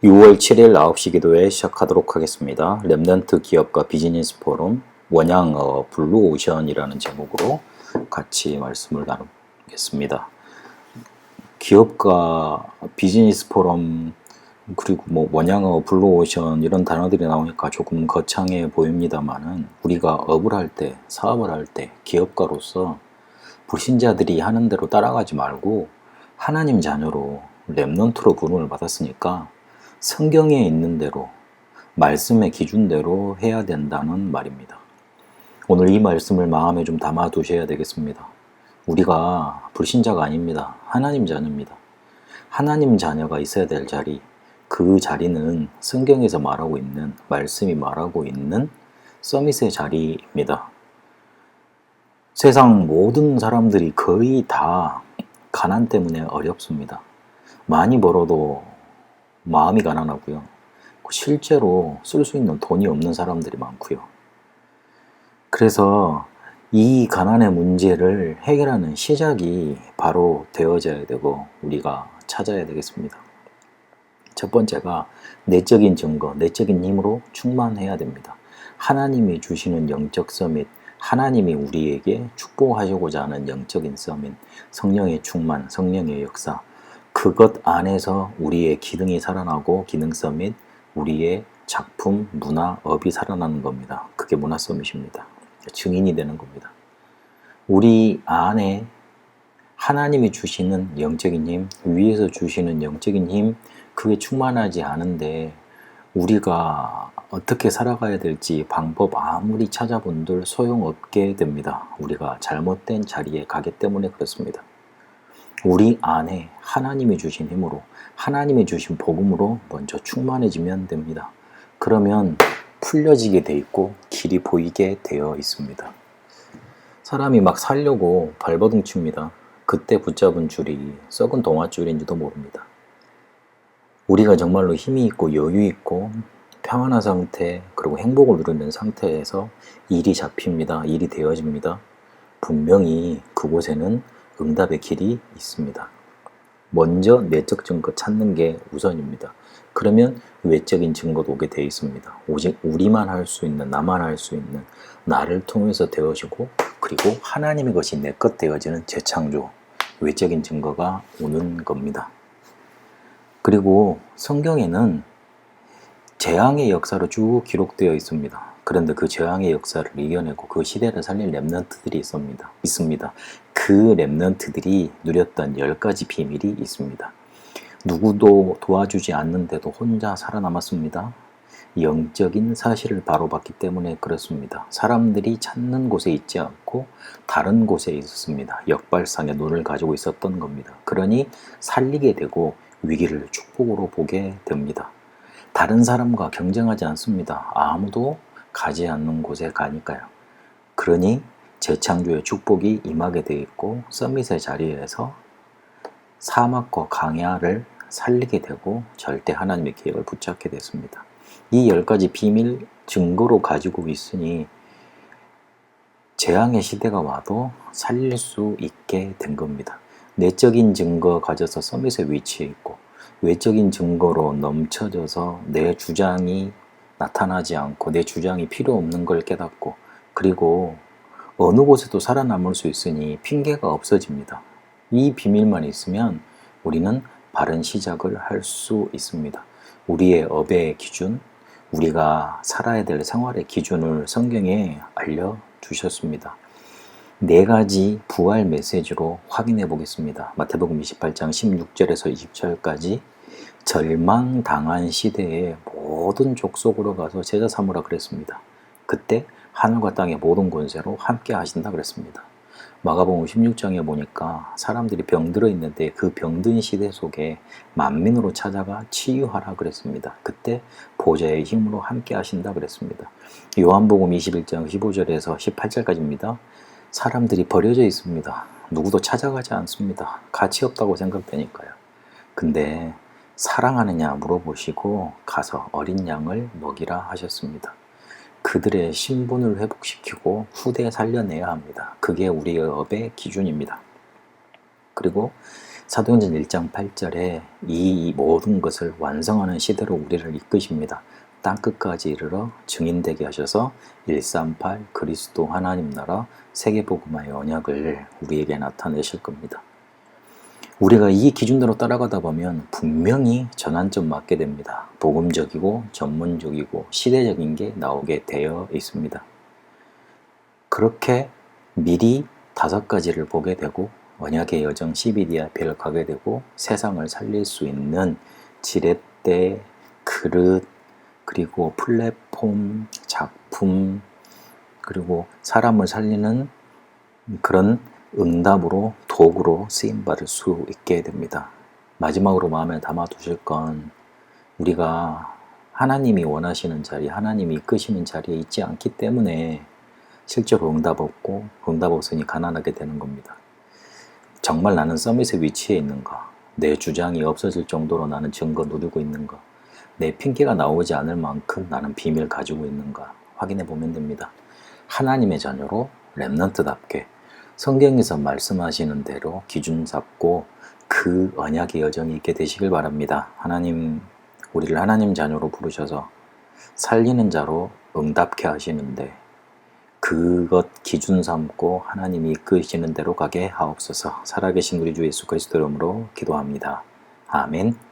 6월 7일 9시 기도회 시작하도록 하겠습니다. 랩넌트 기업가 비즈니스 포럼 원양어 블루오션이라는 제목으로 같이 말씀을 나누겠습니다. 기업가 비즈니스 포럼 그리고 원양어 블루오션 이런 단어들이 나오니까 조금 거창해 보입니다만은 우리가 업을 할 때, 사업을 할 때 기업가로서 불신자들이 하는 대로 따라가지 말고 하나님 자녀로 랩넌트로 부름을 받았으니까 성경에 있는 대로 말씀의 기준대로 해야 된다는 말입니다. 오늘 이 말씀을 마음에 좀 담아 두셔야 되겠습니다. 우리가 불신자가 아닙니다. 하나님 자녀입니다. 하나님 자녀가 있어야 될 자리, 그 자리는 성경에서 말하고 있는, 말씀이 말하고 있는 서밋의 자리입니다. 세상 모든 사람들이 거의 다 가난 때문에 어렵습니다. 많이 벌어도 마음이 가난하고요. 실제로 쓸 수 있는 돈이 없는 사람들이 많고요. 그래서 이 가난의 문제를 해결하는 시작이 바로 되어져야 되고 우리가 찾아야 되겠습니다. 첫 번째가 내적인 증거, 내적인 힘으로 충만해야 됩니다. 하나님이 주시는 영적 서밋, 하나님이 우리에게 축복하시고자 하는 영적인 서밋, 성령의 충만, 성령의 역사, 그것 안에서 우리의 기능이 살아나고 기능 서밋, 우리의 작품, 문화, 업이 살아나는 겁니다. 그게 문화 서밋입니다. 증인이 되는 겁니다. 우리 안에 하나님이 주시는 영적인 힘, 위에서 주시는 영적인 힘, 그게 충만하지 않은데 우리가 어떻게 살아가야 될지 방법 아무리 찾아본들 소용없게 됩니다. 우리가 잘못된 자리에 가기 때문에 그렇습니다. 우리 안에 하나님이 주신 힘으로, 하나님이 주신 복음으로 먼저 충만해지면 됩니다. 그러면 풀려지게 돼 있고 길이 보이게 되어 있습니다. 사람이 막 살려고 발버둥 칩니다. 그때 붙잡은 줄이 썩은 동아줄인지도 모릅니다. 우리가 정말로 힘이 있고 여유 있고 평안한 상태, 그리고 행복을 누리는 상태에서 일이 잡힙니다. 일이 되어집니다. 분명히 그곳에는 응답의 길이 있습니다. 먼저 내적 증거 찾는 게 우선입니다. 그러면 외적인 증거도 오게 되어 있습니다. 오직 우리만 할 수 있는, 나만 할 수 있는, 나를 통해서 되어지고 그리고 하나님의 것이 내 것 되어지는 재창조, 외적인 증거가 오는 겁니다. 그리고 성경에는 재앙의 역사로 쭉 기록되어 있습니다. 그런데 그 재앙의 역사를 이겨내고 그 시대를 살릴 랩넌트들이 있습니다. 그 랩넌트들이 누렸던 10가지 비밀이 있습니다. 누구도 도와주지 않는데도 혼자 살아남았습니다. 영적인 사실을 바로봤기 때문에 그렇습니다. 사람들이 찾는 곳에 있지 않고 다른 곳에 있었습니다. 역발상의 눈을 가지고 있었던 겁니다. 그러니 살리게 되고 위기를 축복으로 보게 됩니다. 다른 사람과 경쟁하지 않습니다. 아무도 가지 않는 곳에 가니까요. 그러니 재창조의 축복이 임하게 되어 있고 서밋의 자리에서 사막과 강야를 살리게 되고 절대 하나님의 계획을 붙잡게 됐습니다. 이 10가지 비밀 증거로 가지고 있으니 재앙의 시대가 와도 살릴 수 있게 된 겁니다. 내적인 증거 가져서 서밋의 위치에 있고 외적인 증거로 넘쳐져서 내 주장이 나타나지 않고 내 주장이 필요 없는 걸 깨닫고 그리고 어느 곳에도 살아남을 수 있으니 핑계가 없어집니다. 이 비밀만 있으면 우리는 바른 시작을 할 수 있습니다. 우리의 업의 기준, 우리가 살아야 될 생활의 기준을 성경에 알려주셨습니다. 4가지 부활 메시지로 확인해 보겠습니다. 마태복음 28장 16절에서 20절까지 절망당한 시대에 모든 족속으로 가서 제자 삼으라 그랬습니다. 그때 하늘과 땅의 모든 권세로 함께 하신다 그랬습니다. 마가복음 16장에 보니까 사람들이 병들어 있는데 그 병든 시대 속에 만민으로 찾아가 치유하라 그랬습니다. 그때 보좌의 힘으로 함께 하신다 그랬습니다. 요한복음 21장 15절에서 18절까지입니다. 사람들이 버려져 있습니다. 누구도 찾아가지 않습니다. 가치 없다고 생각되니까요. 근데 사랑하느냐 물어보시고 가서 어린 양을 먹이라 하셨습니다. 그들의 신분을 회복시키고 후대에 살려내야 합니다. 그게 우리의 업의 기준입니다. 그리고 사도행전 1장 8절에 이 모든 것을 완성하는 시대로 우리를 이끄십니다. 땅끝까지 이르러 증인되게 하셔서 138 그리스도 하나님 나라 세계복음화의 언약을 우리에게 나타내실 겁니다. 우리가 이 기준대로 따라가다 보면 분명히 전환점 맞게 됩니다. 복음적이고 전문적이고 시대적인 게 나오게 되어 있습니다. 그렇게 미리 5가지를 보게 되고 언약의 여정 CBD 앞에를 가게 되고 세상을 살릴 수 있는 지렛대, 그릇, 그리고 플랫폼, 작품, 그리고 사람을 살리는 그런 응답으로 도구로 쓰임받을 수 있게 됩니다. 마지막으로 마음에 담아두실 건 우리가 하나님이 원하시는 자리, 하나님이 이끄시는 자리에 있지 않기 때문에 실제로 응답 없고 응답 없으니 가난하게 되는 겁니다. 정말 나는 서밋에 위치해 있는가? 내 주장이 없어질 정도로 나는 증거 누리고 있는가? 내 핑계가 나오지 않을 만큼 나는 비밀 가지고 있는가? 확인해 보면 됩니다. 하나님의 자녀로 렘넌트답게 성경에서 말씀하시는 대로 기준 잡고 그 언약의 여정이 있게 되시길 바랍니다. 하나님, 우리를 하나님 자녀로 부르셔서 살리는 자로 응답케 하시는데 그것 기준 삼고 하나님이 이끄시는 대로 가게 하옵소서. 살아계신 우리 주 예수 그리스도 이름으로 기도합니다. 아멘.